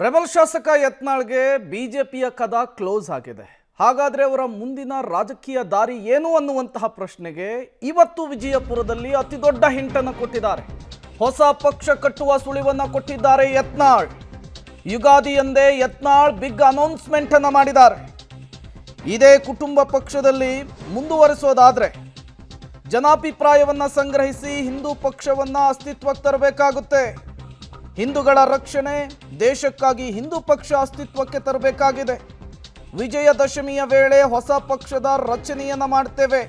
Rebel ಶಾಸಕ ಯತ್ನಾಳ್ಗೆ ಬಿಜೆಪಿಯ ಕದ ಕ್ಲೋಸ್ ಆಗಿದೆ. ಹಾಗಾದ್ರೆ ಅವರ ಮುಂದಿನ ರಾಜಕೀಯ ದಾರಿ ಏನು ಅನ್ನುವಂತಹ ಪ್ರಶ್ನೆಗೆ ಇವತ್ತು ವಿಜಯಪುರದಲ್ಲಿ ಅತಿ ದೊಡ್ಡ ಹಿಂಟನ್ನು ಕೊಟ್ಟಿದ್ದಾರೆ. ಹೊಸ ಪಕ್ಷ ಕಟ್ಟುವ ಸುಳಿವನ್ನ ಕೊಟ್ಟಿದ್ದಾರೆ ಯತ್ನಾಳ್. ಯುಗಾದಿ ಎಂದೇ ಯತ್ನಾಳ್ ಬಿಗ್ ಅನೌನ್ಸ್ಮೆಂಟ್ ಅನ್ನು ಮಾಡಿದ್ದಾರೆ. ಇದೇ ಕುಟುಂಬ ಪಕ್ಷದಲ್ಲಿ ಮುಂದುವರಿಸೋದಾದ್ರೆ ಜನಾಭಿಪ್ರಾಯವನ್ನ ಸಂಗ್ರಹಿಸಿ ಹಿಂದೂ ಪಕ್ಷವನ್ನ ಅಸ್ತಿತ್ವಕ್ಕೆ ತರಬೇಕಾಗುತ್ತೆ. ಹಿಂದೂಗಳ ರಕ್ಷಣೆ, ದೇಶಕ್ಕಾಗಿ ಹಿಂದೂ ಪಕ್ಷ ಅಸ್ತಿತ್ವಕ್ಕೆ ತರಬೇಕಾಗಿದೆ. ವಿಜಯದಶಮಿಯ ವೇಳೆ ಹೊಸ ಪಕ್ಷದ ರಚನೆಯನ್ನ ಮಾಡ್ತೇವೆ.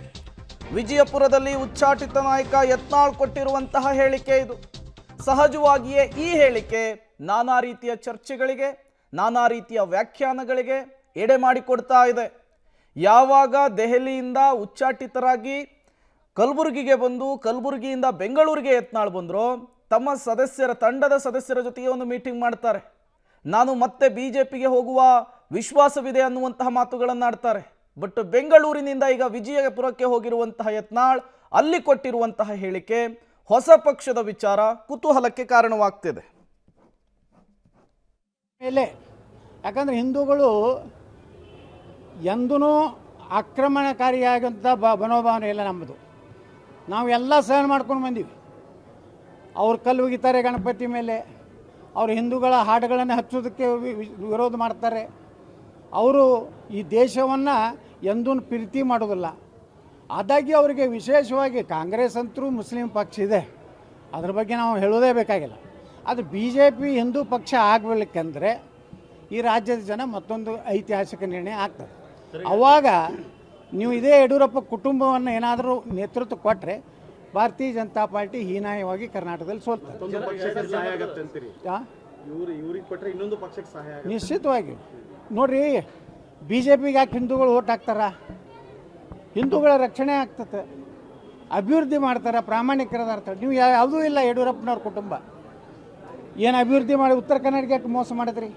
ವಿಜಯಪುರದಲ್ಲಿ ಉಚ್ಚಾಟಿತ ನಾಯಕ ಯತ್ನಾಳ್ ಕೊಟ್ಟಿರುವಂತಹ ಹೇಳಿಕೆ ಇದು. ಸಹಜವಾಗಿಯೇ ಈ ಹೇಳಿಕೆ ನಾನಾ ರೀತಿಯ ಚರ್ಚೆಗಳಿಗೆ, ನಾನಾ ರೀತಿಯ ವ್ಯಾಖ್ಯಾನಗಳಿಗೆ ಎಡೆ ಮಾಡಿಕೊಡ್ತಾ ಇದೆ. ಯಾವಾಗ ದೆಹಲಿಯಿಂದ ಉಚ್ಚಾಟಿತರಾಗಿ ಕಲಬುರಗಿಗೆ ಬಂದು ಕಲಬುರಗಿಯಿಂದ ಬೆಂಗಳೂರಿಗೆ ಯತ್ನಾಳ್ ಬಂದ್ರು, ತಮ್ಮ ತಂಡದ ಸದಸ್ಯರ ಜೊತೆಗೆ ಒಂದು ಮೀಟಿಂಗ್ ಮಾಡ್ತಾರೆ. ನಾನು ಮತ್ತೆ ಬಿಜೆಪಿಗೆ ಹೋಗುವ ವಿಶ್ವಾಸವಿದೆ ಅನ್ನುವಂತಹ ಮಾತುಗಳನ್ನು ಆಡ್ತಾರೆ. ಬಟ್ ಬೆಂಗಳೂರಿನಿಂದ ಈಗ ವಿಜಯಪುರಕ್ಕೆ ಹೋಗಿರುವಂತಹ ಯತ್ನಾಳ್ ಅಲ್ಲಿ ಕೊಟ್ಟಿರುವಂತಹ ಹೇಳಿಕೆ ಹೊಸ ಪಕ್ಷದ ವಿಚಾರ ಕುತೂಹಲಕ್ಕೆ ಕಾರಣವಾಗ್ತಿದೆ. ಯಾಕಂದ್ರೆ ಹಿಂದೂಗಳು ಎಂದೂ ಆಕ್ರಮಣಕಾರಿಯಾಗಂಥ ಮನೋಭಾವನೆ ಇಲ್ಲ ನಮ್ಮದು. ನಾವು ಎಲ್ಲ ಸಹನ ಮಾಡ್ಕೊಂಡು ಬಂದೀವಿ. ಅವ್ರು ಕಲ್ಲು ಒಗಿತಾರೆ ಗಣಪತಿ ಮೇಲೆ, ಅವರು ಹಿಂದೂಗಳ ಹಾಡುಗಳನ್ನು ಹಚ್ಚೋದಕ್ಕೆ ವಿರೋಧ ಮಾಡ್ತಾರೆ. ಅವರು ಈ ದೇಶವನ್ನು ಎಂದೂ ಪ್ರೀತಿ ಮಾಡೋದಿಲ್ಲ. ಆದಾಗಿ ಅವರಿಗೆ ವಿಶೇಷವಾಗಿ ಕಾಂಗ್ರೆಸ್ ಅಂತರೂ ಮುಸ್ಲಿಂ ಪಕ್ಷ ಇದೆ, ಅದ್ರ ಬಗ್ಗೆ ನಾವು ಹೇಳೋದೇ ಬೇಕಾಗಿಲ್ಲ. ಆದರೆ BJP ಹಿಂದೂ ಪಕ್ಷ ಆಗಬೇಕಂದ್ರೆ ಈ ರಾಜ್ಯದ ಜನ ಮತ್ತೊಂದು ಐತಿಹಾಸಿಕ ನಿರ್ಣಯ ಆಗ್ತದೆ. ಆವಾಗ ನೀವು ಇದೇ ಯಡಿಯೂರಪ್ಪ ಕುಟುಂಬವನ್ನು ಏನಾದರೂ ನೇತೃತ್ವ ಕೊಟ್ಟರೆ ಭಾರತೀಯ ಜನತಾ ಪಾರ್ಟಿ ಹೀನಾಯವಾಗಿ ಕರ್ನಾಟಕದಲ್ಲಿ ಸೋಲ್ತಾರೆ. ನಿಶ್ಚಿತವಾಗಿ ನೋಡ್ರಿ, BJPಗೆ ಯಾಕೆ ಹಿಂದೂಗಳು ಓಟ್ ಹಾಕ್ತಾರ? ಹಿಂದೂಗಳ ರಕ್ಷಣೆ ಆಗ್ತದೆ, ಅಭಿವೃದ್ಧಿ ಮಾಡ್ತಾರೆ, ಪ್ರಾಮಾಣಿಕರದಾರ್ತಾರೆ. ನೀವು ಯಾವುದೂ ಇಲ್ಲ ಯಡಿಯೂರಪ್ಪನವ್ರ ಕುಟುಂಬ ಏನು ಅಭಿವೃದ್ಧಿ ಮಾಡಿ ಉತ್ತರ ಕರ್ನಾಟಕಕ್ಕೆ ಮೋಸ ಮಾಡಿದ್ರಿ.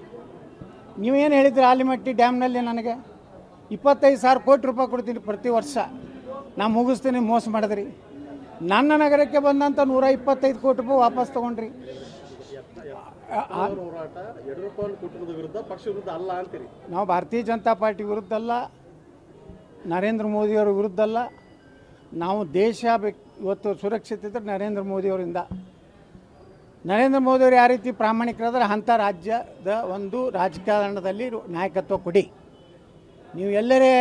ನೀವೇನು ಹೇಳಿದ್ರಿ? ಆಲಿಮಟ್ಟಿ ಡ್ಯಾಮ್ನಲ್ಲಿ ನನಗೆ 25,000 ಕೋಟಿ ರೂಪಾಯಿ ಕೊಡ್ತೀನಿ ಪ್ರತಿ ವರ್ಷ, ನಾನು ಮುಗಿಸ್ತೀನಿ, ಮೋಸ ಮಾಡಿದ್ರಿ. ನನ್ನ ನಗರಕ್ಕೆ ಬಂದಂಥ 125 ಕೋಟಿ ರೂಪಾಯಿ ವಾಪಸ್ ತೊಗೊಂಡ್ರಿ. ನಾವು ಭಾರತೀಯ ಜನತಾ ಪಾರ್ಟಿ ವಿರುದ್ಧ ಅಲ್ಲ, ನರೇಂದ್ರ ಮೋದಿಯವರ ವಿರುದ್ಧ ಅಲ್ಲ. ನಾವು ದೇಶ ಇವತ್ತು ಸುರಕ್ಷಿತ ಇದ್ದರೆ ನರೇಂದ್ರ ಮೋದಿಯವರಿಂದ. ನರೇಂದ್ರ ಮೋದಿಯವರು ಯಾವ ರೀತಿ ಪ್ರಾಮಾಣಿಕರಾದ್ರೆ ಅಂಥ ರಾಜ್ಯದ ಒಂದು ರಾಜಕಾರಣದಲ್ಲಿ ನಾಯಕತ್ವ ಕೊಡಿ. ನೀವು ಎಲ್ಲರೇ